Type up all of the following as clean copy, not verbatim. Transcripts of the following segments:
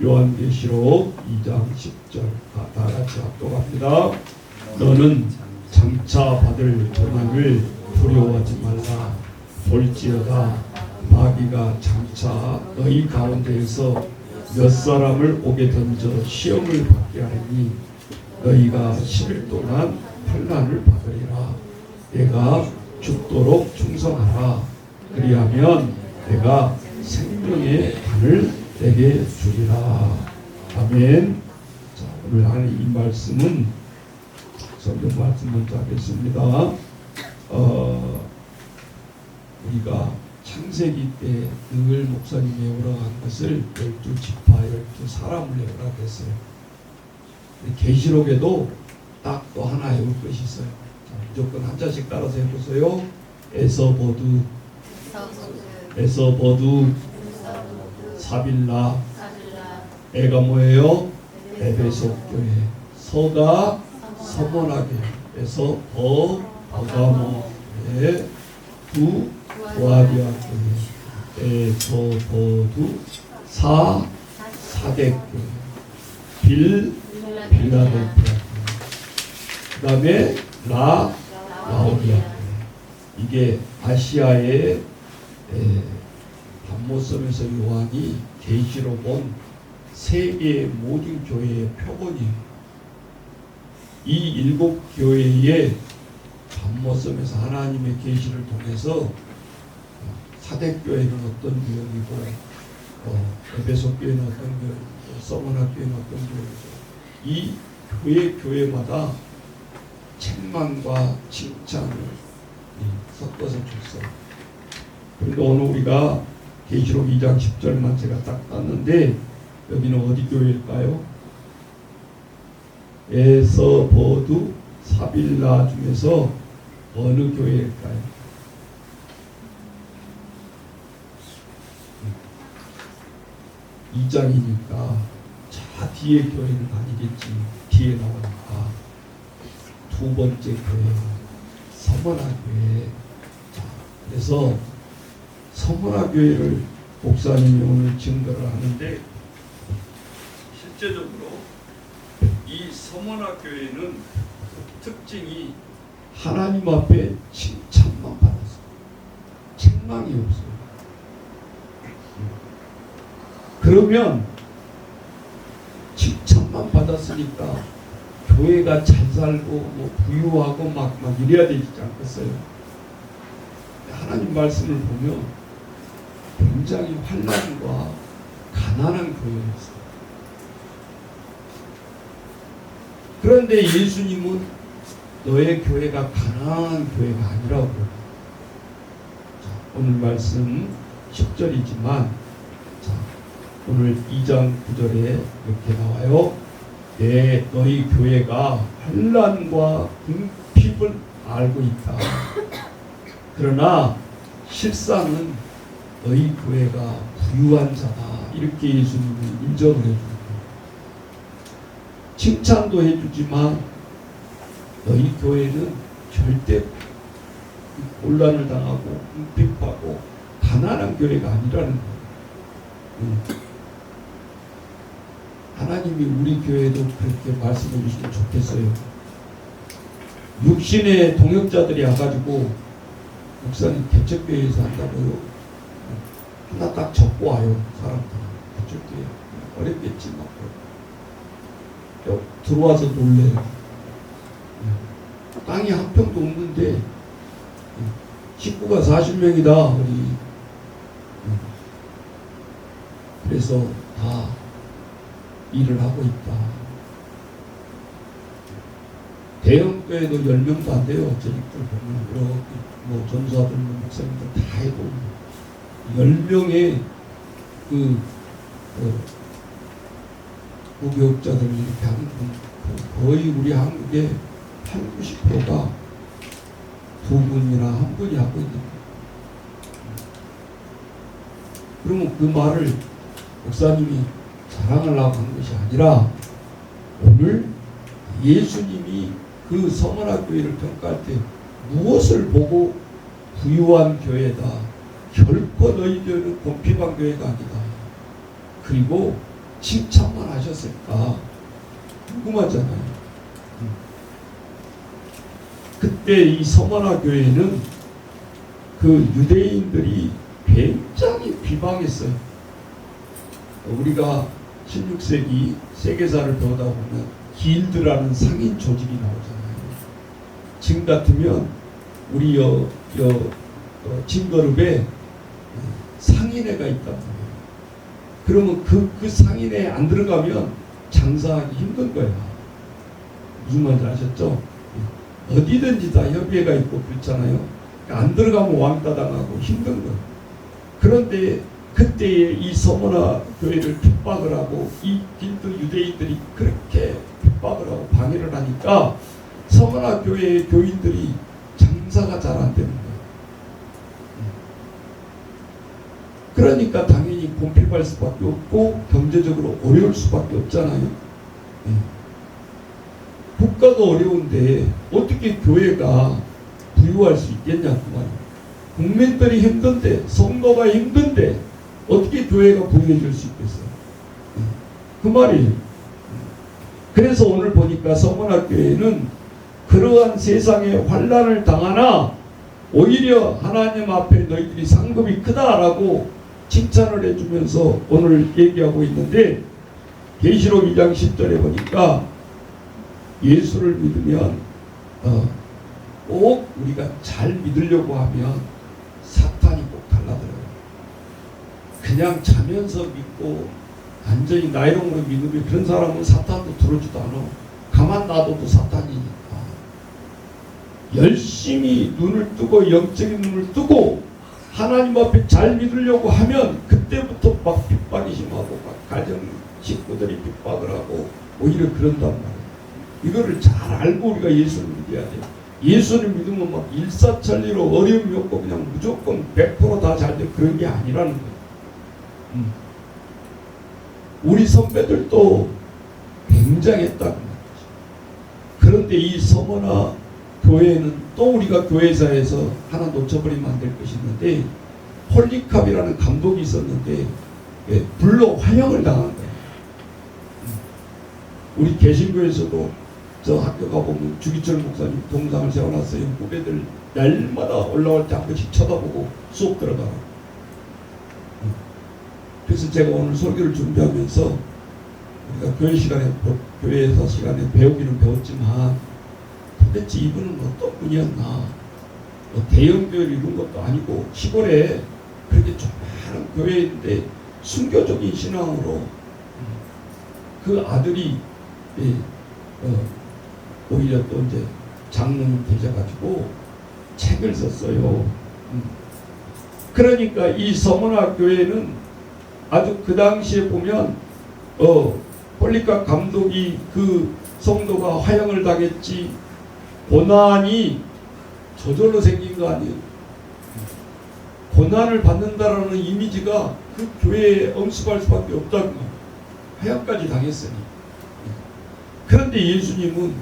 요한계시록 2장 10절 다 같이 합독합니다. 너는 장차 받을 고난을 두려워하지 말라. 볼지어다 마귀가 장차 너희 가운데에서 몇 사람을 옥에 던져 시험을 받게 하리니 너희가 10일 동안 환난을 받으리라. 내가 죽도록 충성하라. 그리하면 내가 생명의 관을 내게 주리라. 아멘. 자, 오늘 하는 이 말씀은 성경 말씀 먼저 하겠습니다. 우리가 창세기 때 늘 목사님이 허락한 것을 12지파 12사람을 허락했어요. 계시록에도 딱 또 하나 외울 것이 있어요. 자, 무조건 한 자씩 따라서 해보세요. 에서보두, 사빌라, 에가 뭐예요? 에베소 교회. 서가 서머나게 에서 버가모 교회. 두 도아디아 교회. 에서보두 사대 교회. 빌라델피아 교회. 그 다음에 라오디아 교회. 이게 아시아의 반모섬에서 요한이 계시로 본 세계의 모든 교회의 표본이에요. 이 7교회의 반모섬에서 하나님의 계시를 통해서 사대교회는 어떤 교회이고 에베소 교회는 어떤 교회이고 서머나 교회는 어떤 교회이고 이 교회마다 책망과 칭찬을 섞어서 줬어요. 그런데 오늘 우리가 계시록 2장 10절만 제가 딱 땄는데 여기는 어디 교회일까요? 에서보두 사빌라 중에서 어느 교회일까요? 이 장이니까 자 뒤에 교회는 아니겠지. 뒤에 나오니까 두 번째 교회 서머나 교회. 자, 그래서 서머나 교회를 목사님이 오늘 증거를 하는데 실제적으로 이 서머나 교회는 특징이 하나님 앞에 칭찬만 받았어요. 책망이 없어요. 그러면 칭찬만 받았으니까 교회가 잘 살고 뭐 부유하고 막 이래야 되지 않겠어요? 하나님 말씀을 보면 굉장히 환난과 가난한 교회였어요. 그런데 예수님은 너의 교회가 가난한 교회가 아니라고. 자, 오늘 말씀 10절이지만 자, 오늘 2장 9절에 이렇게 나와요. 너희 교회가 환난과 궁핍을 알고 있다. 그러나 실상은 너희 교회가 부유한 자다. 이렇게 예수님이 인정을 해줍니다. 칭찬도 해주지만 너희 교회는 절대 혼란을 당하고 궁핍하고 가난한 교회가 아니라는 거예요. 하나님이 우리 교회도 그렇게 말씀해 주시면 좋겠어요. 육신의 동역자들이 와가지고 목사님 개척교회에서 한다고요. 하나 딱 적고 와요. 사람들 개척교회 어렵겠지 막 들어와서 놀래요. 땅이 한 평도 없는데 식구가 40명이다 우리. 그래서 다 일을 하고 있다. 대형 교회도 10명도 안 돼요. 저희들 보면 이렇게 뭐 전사들 목사님들 다 해도 10명의 무교육자들을 이렇게 하는 거의 우리 한국의 80~90%가 두 분이나 한 분이 하고 있는 거예요. 그러면 그 말을 목사님이 자랑하려고 한 것이 아니라 오늘 예수님이 그 서머나 교회를 평가할 때 무엇을 보고 부유한 교회다. 결코 너희 교회는 궁핍한 교회가 아니다. 그리고 칭찬만 하셨을까 궁금하잖아요. 그때 이 서머나 교회는 그 유대인들이 굉장히 비방했어요. 우리가 16세기 세계사를 배우다 보면 길드라는 상인 조직이 나오잖아요. 지금 같으면 우리 진그룹에 상인회가 있단 말이에요. 그러면 그 상인회에 안 들어가면 장사하기 힘든 거야. 무슨 말인지 아셨죠? 어디든지 다 협의회가 있고 그렇잖아요. 안 들어가면 왕따 당하고 힘든 거예요. 그런데 그때에 이 서머나 교회를 핍박을 하고 이 길드 유대인들이 그렇게 핍박을 하고 방해를 하니까 서머나 교회의 교인들이 장사가 잘 안 되는 거예요. 그러니까 당연히 공핍할 수밖에 없고 경제적으로 어려울 수밖에 없잖아요. 국가가 어려운데 어떻게 교회가 부유할 수 있겠냐 그 말이에요. 국민들이 힘든데 성도가 힘든데 어떻게 교회가 부유해질 수 있겠어요? 그 말이에요. 그래서 오늘 보니까 서머나 교회는 그러한 세상에 환난을 당하나 오히려 하나님 앞에 너희들이 상급이 크다라고 칭찬을 해주면서 오늘 얘기하고 있는데 계시록 2장 10절에 보니까 예수를 믿으면 꼭 우리가 잘 믿으려고 하면 사탄이 꼭 달라들어요. 그냥 자면서 믿고 완전히 나이롱으로 믿으면 그런 사람은 사탄도 들어주도 않아. 가만 놔둬도 사탄이니까. 열심히 눈을 뜨고 영적인 눈을 뜨고 하나님 앞에 잘 믿으려고 하면 그때부터 막 핍박이 심하고 막 가정 식구들이 핍박을 하고 오히려 그런단 말이에요. 이거를 잘 알고 우리가 예수를 믿어야 돼요. 예수를 믿으면 막 일사천리로 어려움이 없고 그냥 무조건 100% 다 잘 돼 그런 게 아니라는 거예요. 우리 선배들도 굉장했다는 거죠. 그런데 이 서머나 교회는 또 우리가 교회사에서 하나 놓쳐버리면 안 될 것이 있는데 홀리캅이라는 감독이 있었는데 불로 환영을 당한 거예요. 우리 개신교에서도 저 학교 가보면 주기철 목사님 동상을 세워놨어요. 후배들 날마다 올라올 때 한 번씩 쳐다보고 수업 들어가라고. 그래서 제가 오늘 설교를 준비하면서 우리가 교회에서 시간에 배우기는 배웠지만 도대체 이분은 어떤 분이었나. 대형 교회를 이룬 것도 아니고 시골에 그렇게 조그마한 교회인데 순교적인 신앙으로 그 아들이 오히려 또 이제 장로님 되셔가지고 책을 썼어요. 그러니까 이 서머나 교회는 아주 그 당시에 보면 홀리캅 감독이 그 성도가 화형을 당했지 고난이 저절로 생긴 거 아니에요. 고난을 받는다라는 이미지가 그 교회에 엄습할 수밖에 없다는 거예요. 화형까지 당했으니. 그런데 예수님은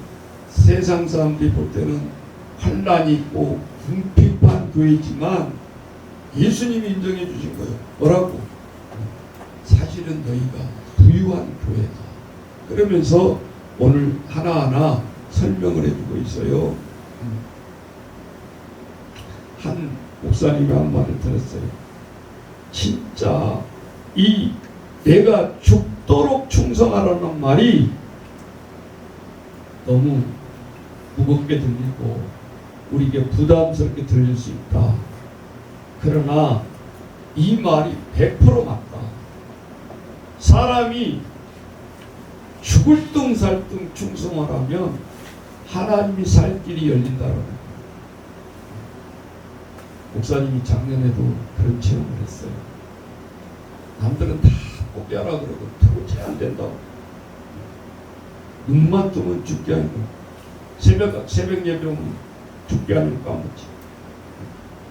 세상 사람들이 볼 때는 환난이 있고 궁핍한 교회지만 예수님이 인정해 주신 거예요. 뭐라고? 사실은 너희가 부유한 교회다. 그러면서 오늘 하나하나 설명을 해주고 있어요. 한 목사님이 한 말을 들었어요. 진짜 이 내가 죽도록 충성하라는 말이 너무 무겁게 들리고 우리에게 부담스럽게 들릴 수 있다. 그러나 이 말이 100% 맞다. 사람이 죽을 둥 살 둥 충성하라면 하나님이 살 길이 열린다라는 거예요. 목사님이 작년에도 그런 체험을 했어요. 남들은 다 포기하라 그러고 도저히 안 된다고. 눈만 뜨면 죽게 하니까 새벽 예배 오면 죽게 하니까 까먹지.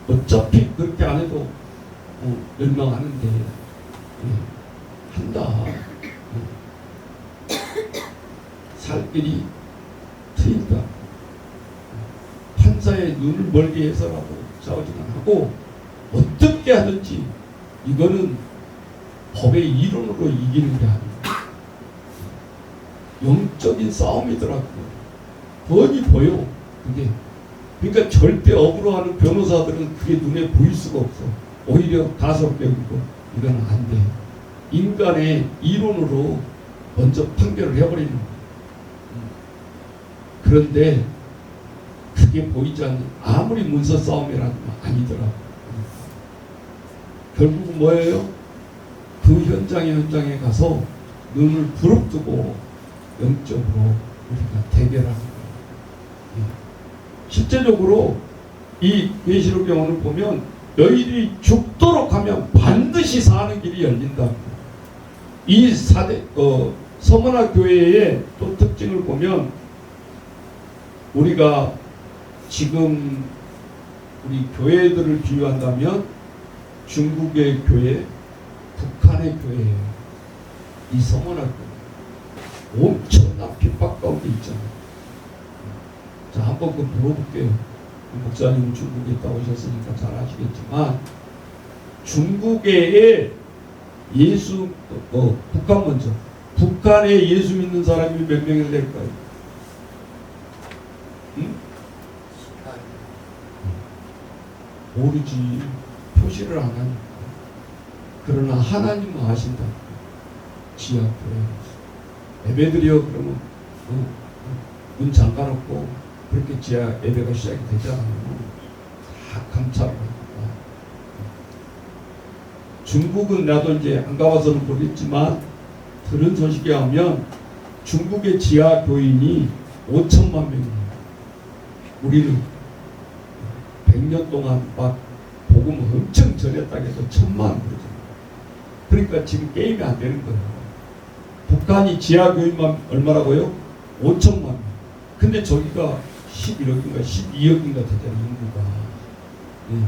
어차피 그렇게 안 해도 멸망하는데 한다. 살 길이 트인다. 판사의 눈을 멀게 해서라도 싸우지는 하고 어떻게 하든지 이거는 법의 이론으로 이기는 게 아닙니다. 영적인 싸움이더라고요. 뻔히 보여. 그게. 그러니까 절대 억울해하는 변호사들은 그게 눈에 보일 수가 없어. 오히려 가소롭게고 이건 안 돼. 인간의 이론으로 먼저 판결을 해버리는 거예요. 그런데 그게 보이지 않는, 아무리 문서 싸움이라도 아니더라고요. 결국은 뭐예요? 그 현장에 가서 눈을 부릅뜨고 영적으로 우리가 대결하는 거예요. 실제적으로 이 계시록의 오늘 보면 너희들이 죽도록 하면 반드시 사는 길이 열린다. 이 서머나 교회의 또 특징을 보면 우리가 지금 우리 교회들을 비유한다면 중국의 교회, 북한의 교회예요. 이 서머나 교회 엄청난 핍박 가운데 있잖아요. 자, 한번 그 물어볼게요. 목사님 중국에 있다 오셨으니까 잘 아시겠지만 중국의 북한 먼저. 북한에 예수 믿는 사람이 몇 명이 될까요? 응? 모르지. 표시를 안 하니까. 그러나 하나님은 아신다. 지하교회. 예배드려 그러면 문 잠가놓고 그렇게 지하 예배가 시작이 되잖아요. 다 감찰을 합니다. 중국은 나도 이제 안 가봐서는 모르겠지만 들은 소식에 하면 중국의 지하 교인이 5천만 명이에요. 우리는 100년 동안 막 복음을 엄청 전했다고 해서 1,000만 그러잖아요. 그러니까 지금 게임이 안 되는 거예요. 북한이 지하 교인만 얼마라고요? 5천만 명. 근데 저기가 11억인가 12억인가 되잖아요, 인구가. 네.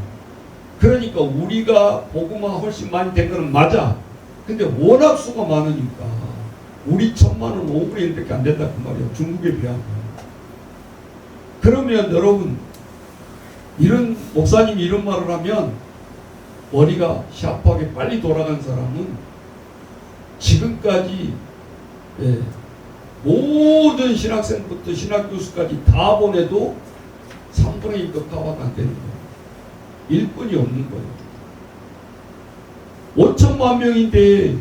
그러니까 우리가 복음화 훨씬 많이 된 거는 맞아. 근데 워낙 수가 많으니까 우리 1,000만은 5분의 1밖에 안 된다 그 말이야. 중국에 비하면. 그러면 여러분 이런 목사님이 이런 말을 하면 머리가 샤프하게 빨리 돌아간 사람은 지금까지 모든 신학생부터 신학교수까지 다 보내도 3분의 1도 커버가 안 되는 거예요. 1분이 없는 거예요. 5천만 명인데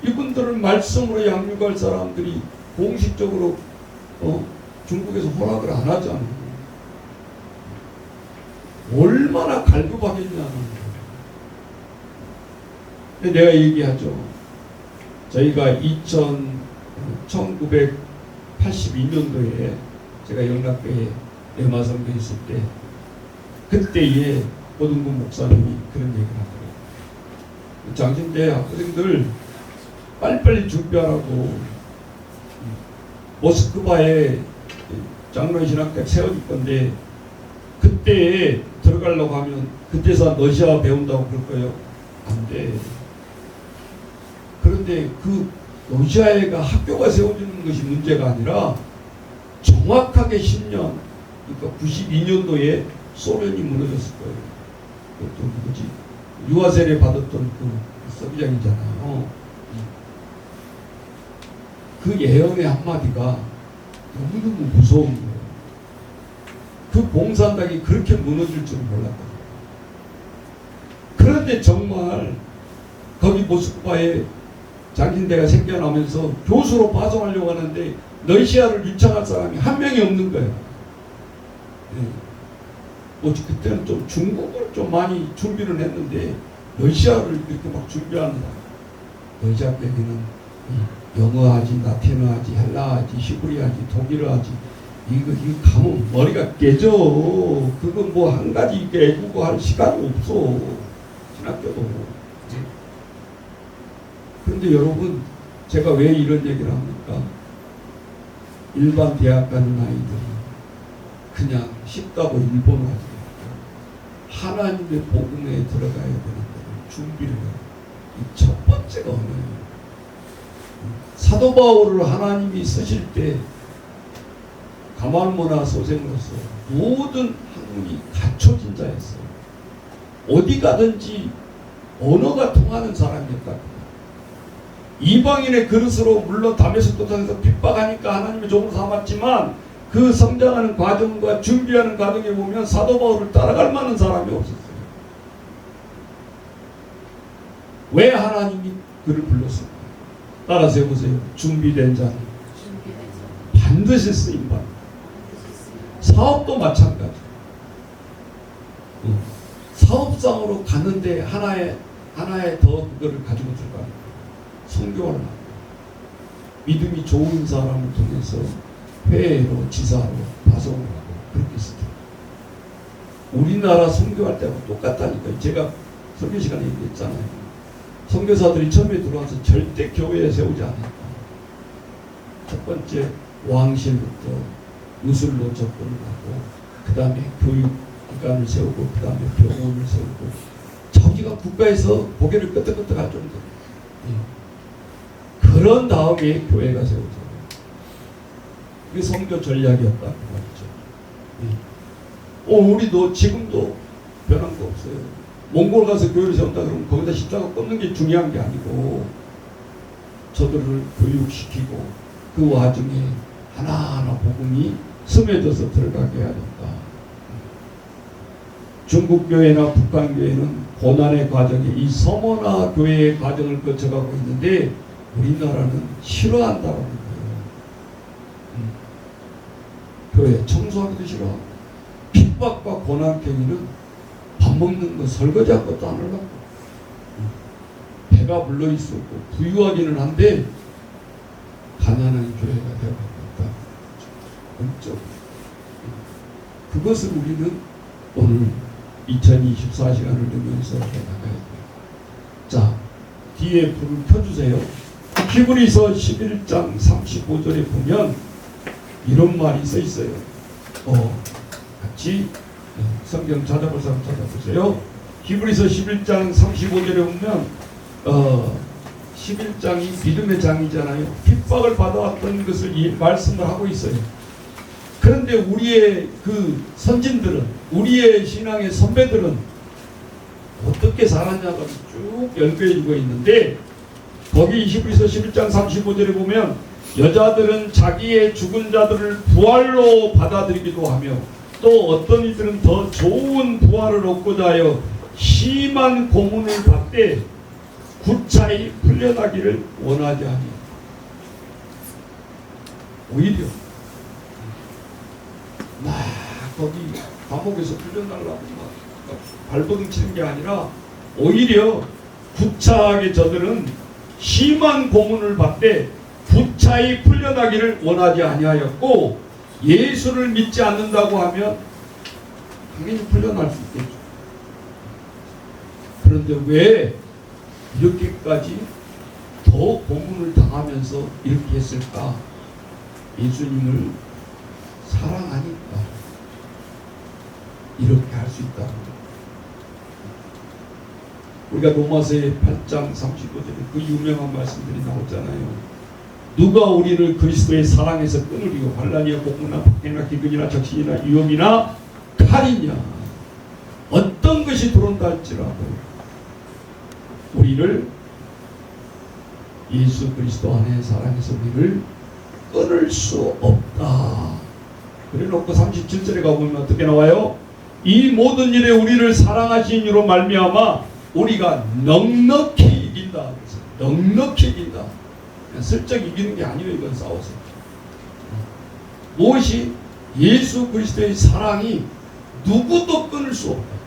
이분들을 말씀으로 양육할 사람들이 공식적으로 중국에서 허락을 안 하잖아요. 얼마나 갈급하겠냐는 거예요. 근데 내가 얘기하죠. 저희가 1982년도에 제가 영락교회 레마성교에 있을 때 그때에 고등부 목사님이 그런 얘기를 하더라고요. 장신대 학생들 빨리빨리 준비하라고 모스크바에 장로신학대 세워질 건데 그때에 들어가려고 하면 그때서 러시아 배운다고 그럴 거예요. 안 돼. 그런데 그 러시아에가 학교가 세워지는 것이 문제가 아니라 정확하게 10년, 그러니까 92년도에 소련이 무너졌을 거예요. 그것도 누구지? 유아세례 받았던 그 서기장이잖아요. 그 예언의 한마디가 너무너무 무서운 거예요. 그 봉산당이 그렇게 무너질 줄 몰랐다. 그런데 정말 거기 모스크바에 장신대가 생겨나면서 교수로 파송하려고 하는데 러시아를 유창할 사람이 한 명이 없는 거예요. 그때는 좀 중국을 좀 많이 준비를 했는데 러시아를 이렇게 막 준비한다. 러시아에는 영어하지, 라틴어하지, 헬라하지, 히브리하지, 독일어하지. 이거 가면 머리가 깨져. 그건 뭐 한 가지 이렇게 애국어 할 시간이 없어. 신학교도. 그런데 여러분, 제가 왜 이런 얘기를 합니까? 일반 대학 가는 아이들이 그냥 쉽다고 일본어 하지 않고 하나님의 복음에 들어가야 되는데 준비를 해요. 이 첫 번째가 언어예요. 사도 바울을 하나님이 쓰실 때 가말모나 소생으로서 모든 학문이 갖춰진 자였어요. 어디 가든지 언어가 통하는 사람이었다. 이방인의 그릇으로 물론 다메섹도 성에서 핍박하니까 하나님의 종으로 삼았지만 그 성장하는 과정과 준비하는 과정에 보면 사도 바울을 따라갈 만한 사람이 없었어요. 왜 하나님이 그를 불렀을까? 따라서 해보세요. 준비된 자는 반드시 쓰임받는다. 사업도 마찬가지. 사업상으로 가는데 하나의 더 그거를 가지고 들어가요. 선교를 하고 믿음이 좋은 사람을 통해서 회로 지사로 파송을 하고 그렇게 했어요. 우리나라 선교할 때하고 똑같다니까요. 제가 선교 시간에 얘기했잖아요. 선교사들이 처음에 들어와서 절대 교회에 세우지 않았다. 첫 번째 왕실부터 유술로 접근을 하고 그 다음에 교육기관을 세우고 그 다음에 병원을 세우고 자기가 국가에서 고개를 끄덕끄덕 할 정도. 그런 다음에 교회가 세워져요. 그게 선교 전략이었다 그 말이죠. 우리도 지금도 변한 거 없어요. 몽골 가서 교회를 세운다 그러면 거기다 십자가 꽂는 게 중요한 게 아니고 저들을 교육시키고 그 와중에 하나하나 복음이 스며져서 들어가게 해야 된다. 중국 교회나 북한 교회는 고난의 과정에 이 서머나 교회의 과정을 거쳐가고 있는데 우리나라는 싫어한다는 거예요. 교회 청소하기도 싫어하고 핍박과 고난 경위는 밥 먹는 거 설거지한 것도 안 하려고 배가 불러 있었고 부유하기는 한데 가난한 교회가 되어가고 있다. 엄청 그것을 우리는 오늘 2024시간을 누리면서 해나가야 돼요. 자, 뒤에 불을 켜주세요. 히브리서 11장 35절에 보면 이런 말이 써 있어요. 같이 성경 찾아볼 사람 찾아보세요. 히브리서 11장 35절에 보면 11장이 믿음의 장이잖아요. 핍박을 받아왔던 것을 이 말씀을 하고 있어요. 그런데 우리의 그 선진들은, 우리의 신앙의 선배들은 어떻게 살았냐가 쭉 연구해주고 있는데 거기 히브리서 11장 35절에 보면 여자들은 자기의 죽은 자들을 부활로 받아들이기도 하며 또 어떤 이들은 더 좋은 부활을 얻고자 하여 심한 고문을 받되 구차히 풀려나기를 원하지 아니하니 오히려 막 거기 감옥에서 풀려나려고 막 발버둥 치는 게 아니라 오히려 구차하게 저들은 심한 고문을 받되 구차히 풀려나기를 원하지 아니하였고 예수를 믿지 않는다고 하면 당연히 풀려날 수 있겠죠. 그런데 왜 이렇게까지 더 고문을 당하면서 이렇게 했을까? 예수님을 사랑하니까 이렇게 할 수 있다. 우리가 로마서의 8장 35절에 그 유명한 말씀들이 나오잖아요. 누가 우리를 그리스도의 사랑에서 끊으리요? 환난이나 고문이나 박해나 기근이나 적신이나 위험이나 칼이냐? 어떤 것이 들어온다 할지라도 우리를 예수 그리스도 안에 사랑해서 우리를 끊을 수 없다. 그래놓고 37절에 가보면 어떻게 나와요? 이 모든 일에 우리를 사랑하신 이로 말미암아 우리가 넉넉히 이긴다. 넉넉히 이긴다. 그냥 슬쩍 이기는 게 아니에요. 이건 싸워서. 무엇이? 예수 그리스도의 사랑이 누구도 끊을 수 없다.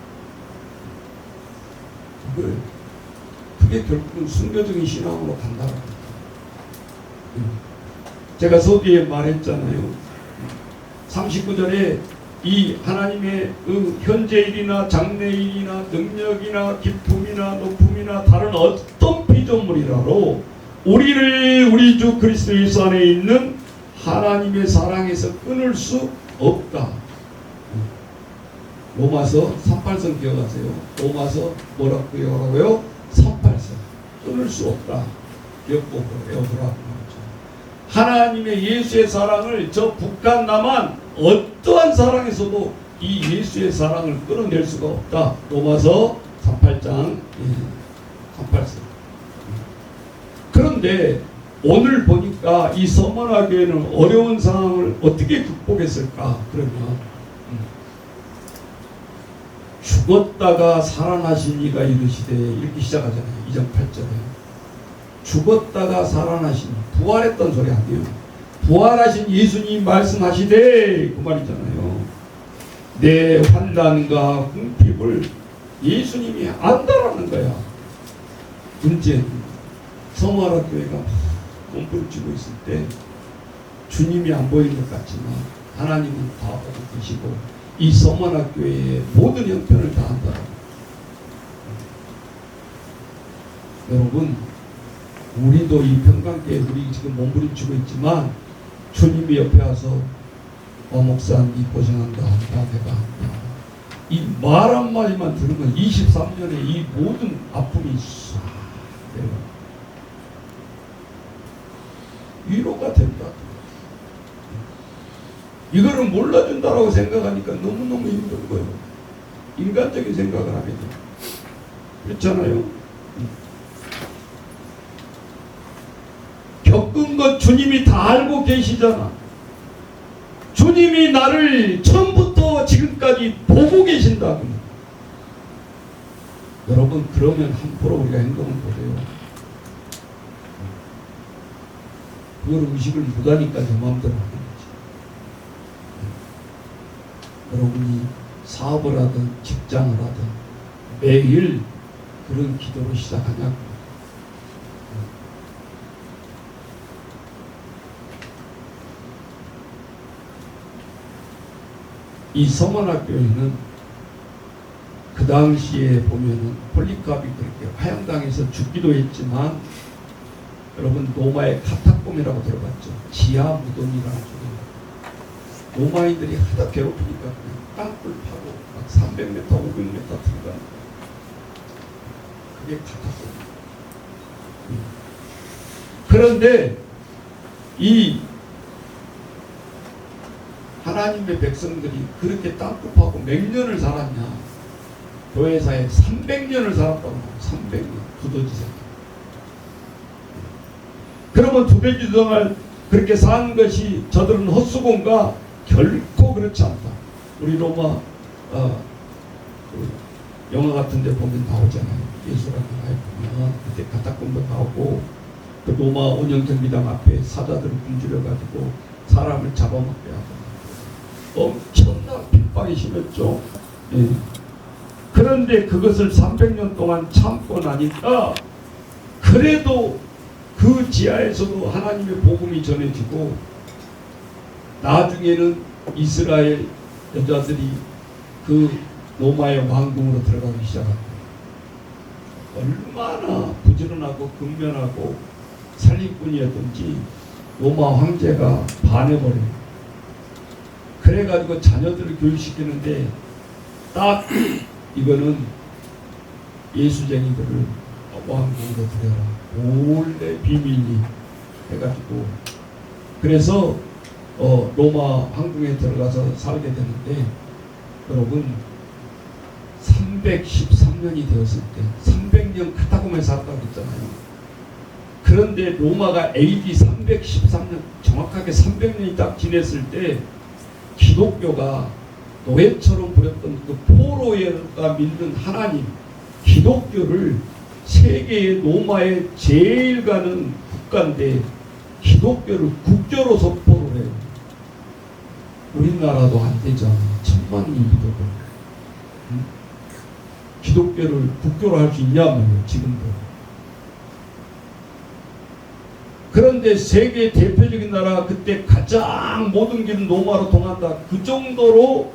그게 결국은 순교적인 신앙으로 간다는 거예요. 제가 서두에 말했잖아요. 39절에 이 하나님의 그 현재일이나 장래일이나 능력이나 기품이나 높음이나 다른 어떤 피조물이라도 우리를 우리 주 그리스도 예수 안에 있는 하나님의 사랑에서 끊을 수 없다. 로마서 38선 기억하세요. 로마서 뭐라고 기억하라고요? 38선. 끊을 수 없다. 기억보고 외워보라고. 하나님의 예수의 사랑을 저 북한 남한 어떠한 사랑에서도 이 예수의 사랑을 끊어낼 수가 없다. 로마서 38장 38절. 그런 그런데 오늘 보니까 이 서머나 교회는 어려운 상황을 어떻게 극복했을까? 그러면 죽었다가 살아나신 이가 이르시되 이렇게 시작하잖아요. 2장 8절에 죽었다가 살아나신 부활했던 소리 아니에요. 부활하신 예수님 말씀하시되 그 말이잖아요. 내 환난과 궁핍을 예수님이 안다라는 거야. 문제는 서머나 교회가 몸부림치고 있을 때 주님이 안 보이는 것 같지만 하나님은 다 보고 계시고 이 서머나 교회의 모든 형편을 다 안다라고. 여러분, 우리도 이 평강교회 우리 지금 몸부림치고 있지만 주님이 옆에 와서 목사 니 고생한다 내가 한다 이 말 한마디만 들으면 23년에 이 모든 아픔이 싹 내려가 위로가 된다. 이거를 몰라준다라고 생각하니까 너무너무 힘든 거예요. 인간적인 생각을 하게 돼요. 그렇잖아요. 겪은 것 주님이 다 알고 계시잖아. 주님이 나를 처음부터 지금까지 보고 계신다고. 여러분, 그러면 함부로 우리가 행동을 못해요. 그걸 의식을 못하니까 내 마음대로 하는 거지. 여러분이 사업을 하든 직장을 하든 매일 그런 기도로 시작하냐고. 이 서머나 교회는 그 당시에 보면은 폴리캅이 그렇게 화양당해서 죽기도 했지만 여러분 로마의 카타콤이라고 들어봤죠. 지하 무덤이라는 소리. 로마인들이 하다 괴롭히니까 그냥 땅굴 파고 막 300m, 500m 들어가. 그게 카타콤. 그런데 이 하나님의 백성들이 그렇게 땅굴 파고 몇 년을 살았냐? 교회사에 300년을 살았다고. 300년 두더지새. 그러면 두더지 동안 그렇게 산 것이 저들은 헛수고인가? 결코 그렇지 않다. 우리 로마 그 영화 같은 데 보면 나오잖아요. 예수라는 영화에 보면 그때 카타콤도 나오고 그 로마 운영정비당 앞에 사자들을 굶주려가지고 사람을 잡아먹게 하고 엄청난 핍박이 심했죠. 예. 그런데 그것을 300년 동안 참고 나니까 그래도 그 지하에서도 하나님의 복음이 전해지고 나중에는 이스라엘 여자들이 그 로마의 왕궁으로 들어가기 시작합니다. 얼마나 부지런하고 근면하고 살림꾼이었던지 로마 황제가 반해버려요. 그래가지고 자녀들을 교육시키는데 딱 이거는 예수쟁이들을 왕궁으로 들여라. 몰래 비밀리 해가지고 그래서 로마 황궁에 들어가서 살게 되는데 여러분 313년이 되었을 때 300년 카타콤에 살았다고 했잖아요. 그런데 로마가 AD 313년 정확하게 300년이 딱 지냈을 때 기독교가 노예처럼 부렸던 그 포로가 믿는 하나님 기독교를 세계의 로마에 제일 가는 국가인데 기독교를 국교로 선포를 해요. 우리나라도 안 되잖아. 천만이 믿어도 기독교를 국교로 할 수 있냐면요. 지금도. 그런데 세계 대표적인 나라 그때 가장 모든 길은 로마로 통한다. 그 정도로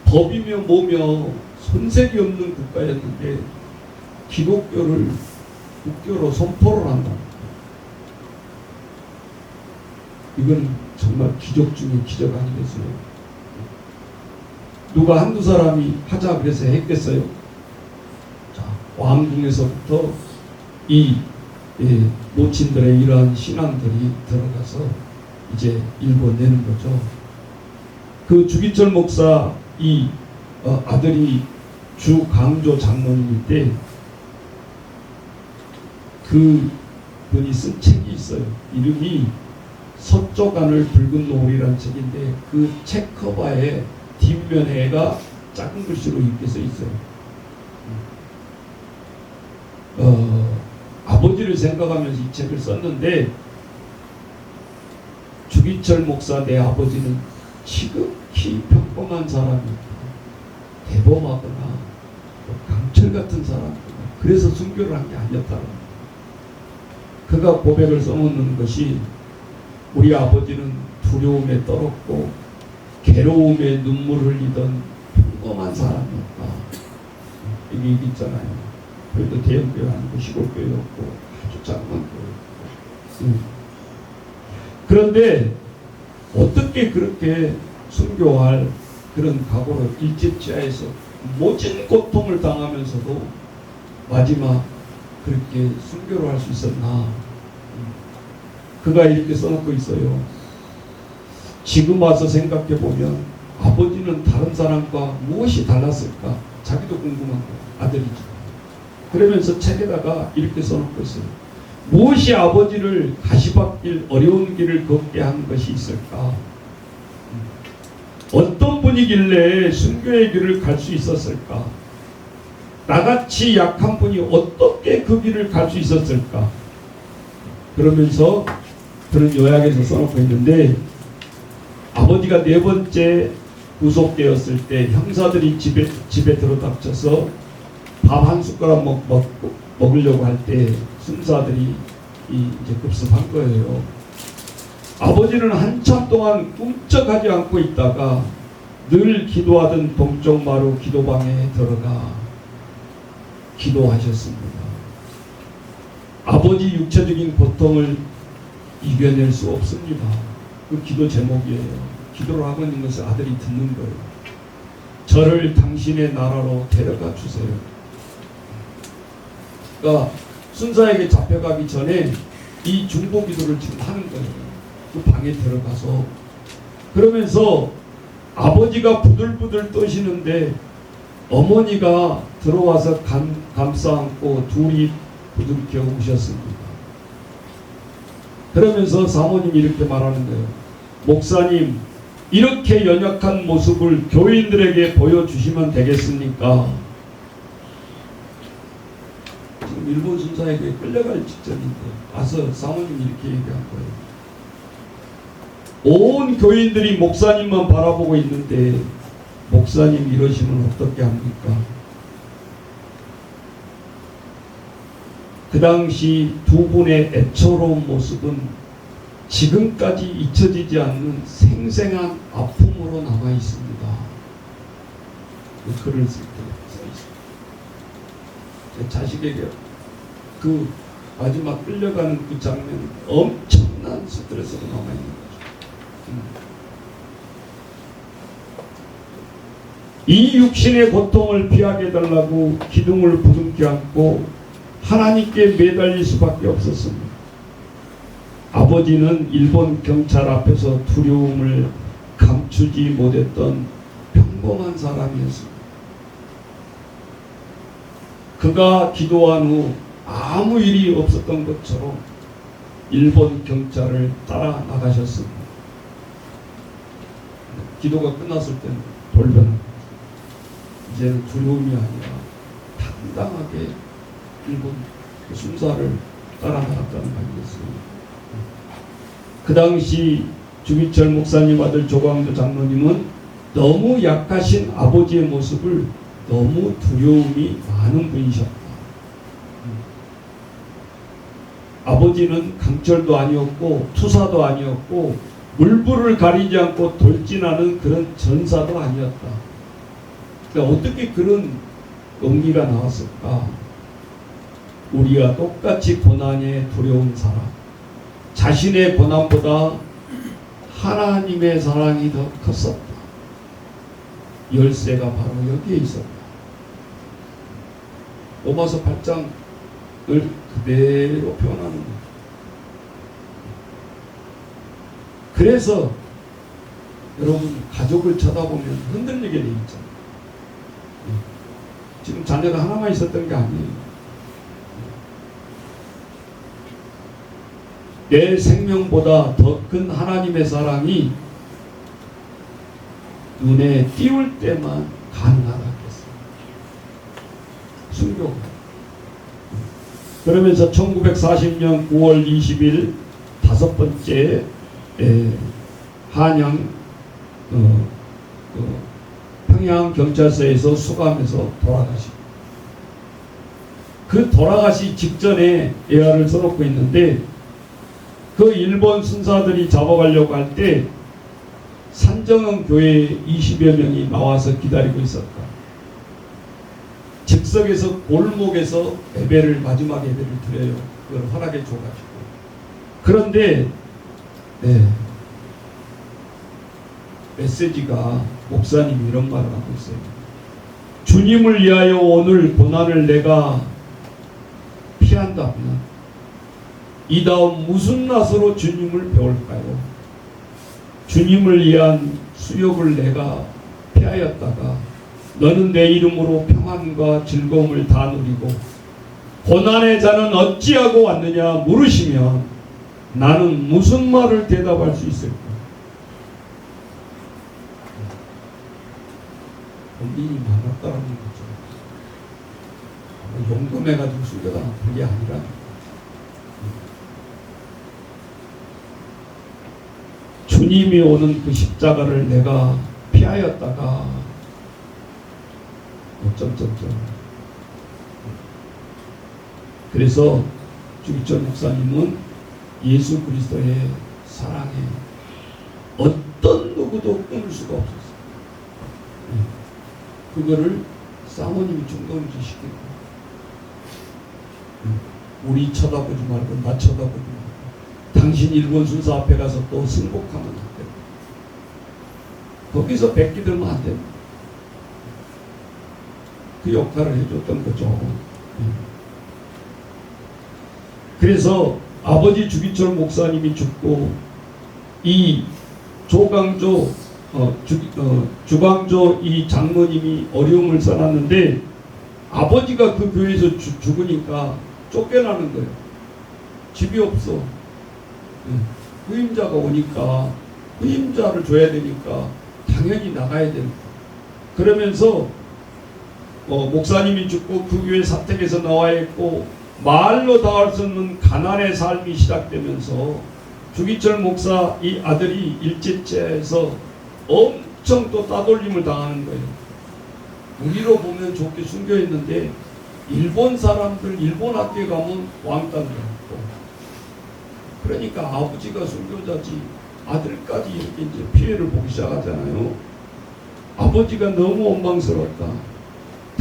법이며 뭐며 손색이 없는 국가였는데 기독교를 국교로 선포를 한다. 이건 정말 기적 중에 기적 아니겠어요? 누가 한두 사람이 하자 그래서 했겠어요? 자, 왕궁에서부터 이 모친들의 이러한 신앙들이 들어가서 이제 일궈내는 거죠. 그 주기철 목사 이 아들이 주 강조 장로님일 때 그 분이 쓴 책이 있어요. 이름이 서쪽 하늘 붉은 노을이라는 책인데 그 책 커버에 뒷면에가 작은 글씨로 이렇게 써 있어요. 아버지를 생각하면서 이 책을 썼는데, 주기철 목사 내 아버지는 지극히 평범한 사람이었다. 대범하거나 강철 같은 사람이구나. 그래서 순교를 한 게 아니었다는 거예요. 그가 고백을 써놓는 것이 우리 아버지는 두려움에 떨었고 괴로움에 눈물 흘리던 평범한 사람이었다. 이게 있잖아요. 그래도 대형교회 아니고 시골교회였고 아주 작은 교회였고. 그런데 어떻게 그렇게 순교할 그런 각오로 일제치하에서 모진 고통을 당하면서도 마지막 그렇게 순교를 할 수 있었나. 그가 이렇게 써놓고 있어요. 지금 와서 생각해보면 아버지는 다른 사람과 무엇이 달랐을까? 자기도 궁금한 거야. 아들이죠. 그러면서 책에다가 이렇게 써놓고 있어요. 무엇이 아버지를 가시밭길 어려운 길을 걷게 한 것이 있을까? 어떤 분이길래 순교의 길을 갈 수 있었을까? 나같이 약한 분이 어떻게 그 길을 갈 수 있었을까? 그러면서 그런 요약에서 써놓고 있는데, 아버지가 4번째 구속되었을 때 형사들이 집에 들어닥쳐서 밥 한 숟가락 먹으려고 할 때 순사들이 이제 급습한 거예요. 아버지는 한참 동안 꿈쩍하지 않고 있다가 늘 기도하던 동쪽 마루 기도방에 들어가 기도하셨습니다. 아버지 육체적인 고통을 이겨낼 수 없습니다. 그 기도 제목이에요. 기도를 하고 있는 것을 아들이 듣는 거예요. 저를 당신의 나라로 데려가 주세요. 그러니까 순사에게 잡혀가기 전에 이 중보 기도를 지금 하는 거예요. 그 방에 들어가서. 그러면서 아버지가 부들부들 떠시는데 어머니가 들어와서 감싸 안고 둘이 부둥켜 우셨습니다. 그러면서 사모님이 이렇게 말하는 거예요. 목사님, 이렇게 연약한 모습을 교인들에게 보여주시면 되겠습니까? 지금 일본 순사에게 끌려갈 직전인데 와서 사모님이 이렇게 얘기한 거예요. 온 교인들이 목사님만 바라보고 있는데 목사님 이러시면 어떻게 합니까? 그 당시 두 분의 애처로운 모습은 지금까지 잊혀지지 않는 생생한 아픔으로 남아 있습니다. 그 글을 쓸 때 써 있습니다. 자식에게 그 마지막 끌려가는 그 장면, 엄청난 스트레스로 남아 있는 거죠. 이 육신의 고통을 피하게 해달라고 기둥을 부둥켜 안고 하나님께 매달릴 수밖에 없었습니다. 아버지는 일본 경찰 앞에서 두려움을 감추지 못했던 평범한 사람이었습니다. 그가 기도한 후 아무 일이 없었던 것처럼 일본 경찰을 따라 나가셨습니다. 기도가 끝났을 때는 돌변합니다. 이제는 두려움이 아니라 당당하게 일본 순사를 따라 나갔다는 말이었습니다. 그 당시 주기철 목사님 아들 조광조 장로님은 너무 약하신 아버지의 모습을 너무 두려움이 많은 분이셨다. 아버지는 강철도 아니었고 투사도 아니었고 물불을 가리지 않고 돌진하는 그런 전사도 아니었다. 그러니까 어떻게 그런 용기가 나왔을까? 우리가 똑같이 고난에 두려운 사람, 자신의 고난보다 하나님의 사랑이 더 컸었다. 열쇠가 바로 여기에 있었다. 로마서 8장을 그대로 표현하는 거예요. 그래서 여러분 가족을 쳐다보면 흔들리게 돼 있잖아요. 지금 자녀가 하나만 있었던 게 아니에요. 내 생명보다 더 큰 하나님의 사랑이 눈에 띄울 때만 가능하다겠어요. 순교가. 그러면서 1940년 9월 20일 다섯 번째 한양 평양경찰서에서 수감해서 돌아가시고, 그 돌아가시 직전에 예화를 써놓고 있는데, 그 일본 순사들이 잡아가려고 할 때 산정원 교회에 20여 명이 나와서 기다리고 있었다. 즉석에서 골목에서 예배를, 마지막 예배를 드려요. 그걸 허락해 줘가지고. 그런데 메시지가, 목사님이 이런 말을 하고 있어요. 주님을 위하여 오늘 고난을 내가 피한다면 이 다음 무슨 낯으로 주님을 배울까요? 주님을 위한 수욕을 내가 피하였다가 너는 내 이름으로 평안과 즐거움을 다 누리고 고난의 자는 어찌하고 왔느냐 물으시면 나는 무슨 말을 대답할 수 있을까? 본인이 많았다는 거죠. 용감해가지고 숨겨다는 그게 아니라, 주님이 오는 그 십자가를 내가 피하였다가 그래서 주기철 목사님은 예수 그리스도의 사랑에 어떤 누구도 끊을 수가 없었어요. 그거를 사모님이 중동지 시키고, 우리 쳐다보지 말고 나 쳐다보지 말고 당신 일본 순사 앞에 가서 또 승복하면 안 돼. 거기서 백기 들면 안 돼. 그 역할을 해줬던 거죠. 그래서 아버지 주기철 목사님이 죽고 이 조광조 주광조 이 장로님이 어려움을 써놨는데, 아버지가 그 교회에서 죽으니까 쫓겨나는 거예요. 집이 없어. 후임자가 오니까 후임자를 줘야 되니까 당연히 나가야 되는 거예요. 그러면서 목사님이 죽고 그 교회 사택에서 나와 있고 말로 다 할 수 없는 가난의 삶이 시작되면서 주기철 목사 이 아들이 일제체에서 엄청 또 따돌림을 당하는 거예요. 우리로 보면 좋게 순교했는데 일본 사람들 일본 학교에 가면 왕따를 했고, 그러니까 아버지가 순교자지 아들까지 이렇게 이제 피해를 보기 시작하잖아요. 아버지가 너무 원망스러웠다.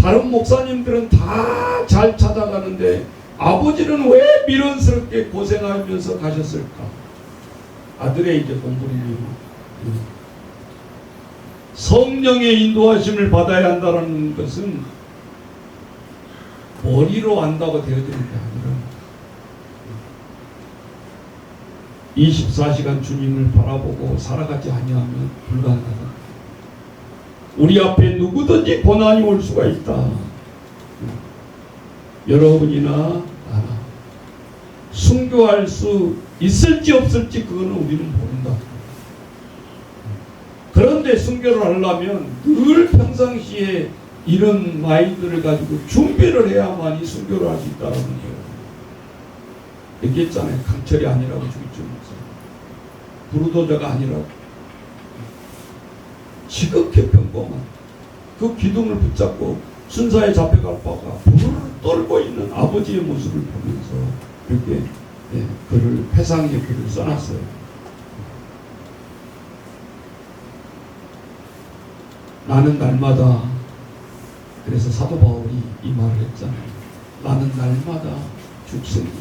다른 목사님들은 다 잘 찾아가는데 아버지는 왜 미련스럽게 고생하면서 가셨을까? 아들의 이제 공부를 성령의 인도하심을 받아야 한다는 것은 머리로 안다고 되어지는 게 아니라 24시간 주님을 바라보고 살아가지 아니하면 불가능하다. 우리 앞에 누구든지 고난이 올 수가 있다. 여러분이나 나나 순교할 수 있을지 없을지 그거는 우리는 모른다. 그런데 순교를 하려면 늘 평상시에 이런 마인드를 가지고 준비를 해야만이 순교를 할 수 있다는 거예요. 얘기했잖아요. 강철이 아니라고 주기철 목사. 부르도자가 아니라고. 지극히 평범한 그 기둥을 붙잡고 순사에 잡혀갈 바가 불을 떨고 있는 아버지의 모습을 보면서 이렇게 글을, 회상의 글을 써놨어요. 나는 날마다, 그래서 사도 바울이 이 말을 했잖아요. 나는 날마다 죽습니다.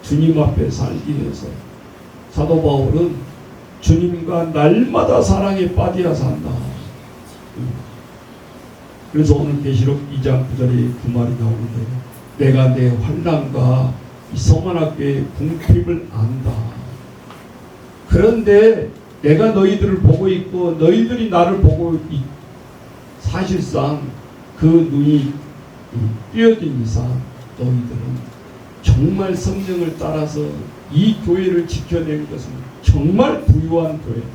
주님 앞에 살기 위해서 사도 바울은 주님과 날마다 사랑에 빠져야 산다. 그래서 오늘 계시록 2장 9절에 그 말이 나오는데, 내가 내 환난과 이 성만학교의 궁핍을 안다. 그런데 내가 너희들을 보고 있고 너희들이 나를 보고 사실상 그 눈이 띄어진 이상 너희들은 정말 성령을 따라서 이 교회를 지켜낸 것은 정말 부유한 교회다.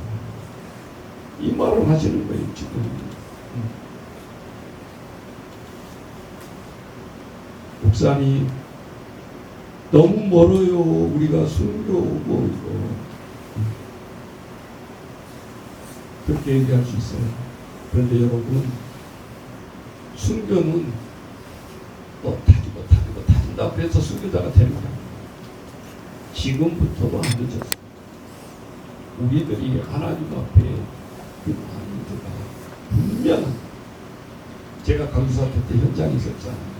이 말을 하시는 거예요, 지금. 목사님, 너무 멀어요. 우리가 순교고, 이거. 그렇게 얘기할 수 있어요. 그런데 여러분, 순교는 타진다 그래서 순교자가 되는 거야. 지금부터도 안 늦었어. 우리들이 하나님 앞에 그 마인드가 분명한, 제가 강주사태 때 현장에 있었잖아요.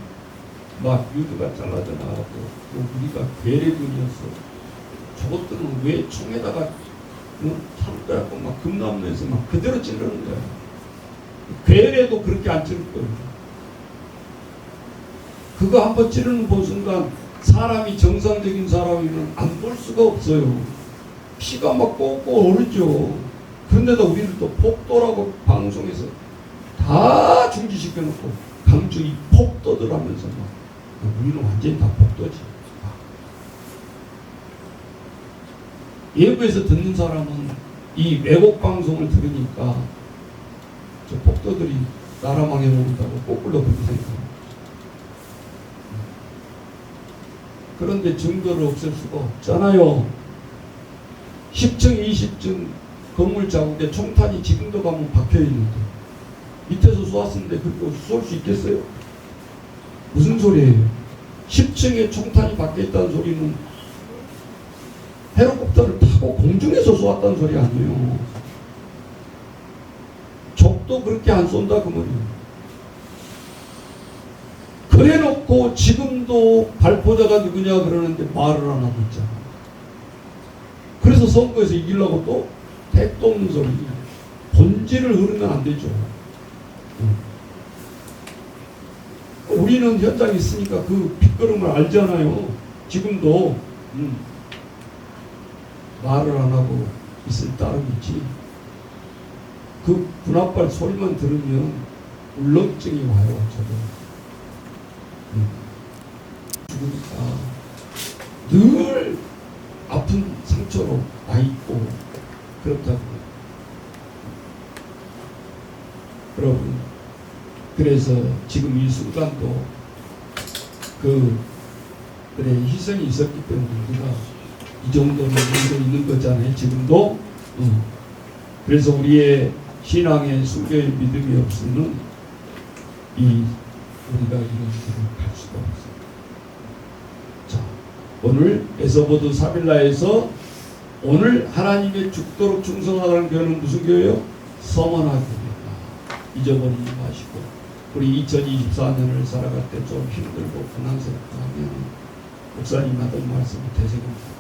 막 유두가 잘라져 나가고 또 우리가 괴뢰군이었어. 저것들은 왜 총에다가 차를 빼갖고 막 금나무에서 막 그대로 찌르는 거야. 괴뢰도 그렇게 안 찌를 거예요. 그거 한번 찌르는 본 순간 사람이 정상적인 사람이면 안 볼 수가 없어요. 피가 막 꼭꼭 오르죠. 그런데도 우리는 또 폭도라고 방송에서 다 중지시켜놓고 강주 이 폭도들 하면서 막 우리는 완전히 다 폭도지. 외부에서 듣는 사람은 이 왜곡 방송을 들으니까 저 폭도들이 나라 망해먹는다고 거꾸로 그렇게 생각합니다. 그런데 증거를 없앨 수가 없잖아요. 10층, 20층 건물 자국에 총탄이 지금도 가면 박혀있는데 밑에서 쏘았는데 그렇게 쏠 수 있겠어요? 무슨 소리예요? 10층에 총탄이 박혀있다는 소리는 헬리콥터를 타고 공중에서 쏘았다는 소리 아니에요. 적도 그렇게 안 쏜다 그 말이에요. 그래놓고 지금도 발포자가 누구냐 그러는데 말을 안 하고 있잖아. 그래서 선거에서 이기려고 또 택도 없는 소리. 본질을 흐르면 안 되죠. 우리는 현장에 있으니까 그 빗걸음을 알잖아요. 지금도 말을 안 하고 있을 따름이지. 그 분합발 소리만 들으면 울렁증이 와요. 저도. 죽으니까 늘 아픈 상처로 나 있고 그렇다고. 여러분, 그래서 지금 이 순간도 그래 희생이 있었기 때문에 우리가 이 정도는 있는 거잖아요. 지금도. 그래서 우리의 신앙의 순교의 믿음이 없으면 우리가 이런 길을 갈 수가 없어요. 자, 오늘 에서보드 사빌라에서 오늘 하나님의 죽도록 충성하라는 교회는 무슨 교회요? 서머나 교회다. 잊어버리지 마시고 우리 2024년을 살아갈 때 좀 힘들고 고난스럽고 하면 목사님 하던 말씀을 되새깁니다.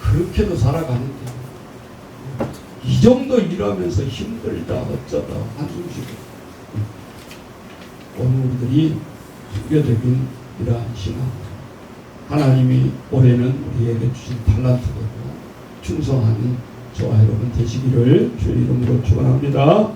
그렇게도 살아가는데 이 정도 일하면서 힘들다 어쩌다 한숨 쉬고 오늘 우리들이 순교적인 이러한 신앙, 하나님이 올해는 우리에게 주신 달란트대로 충성하는 저와 여러분 되시기를 주의 이름으로 축원합니다.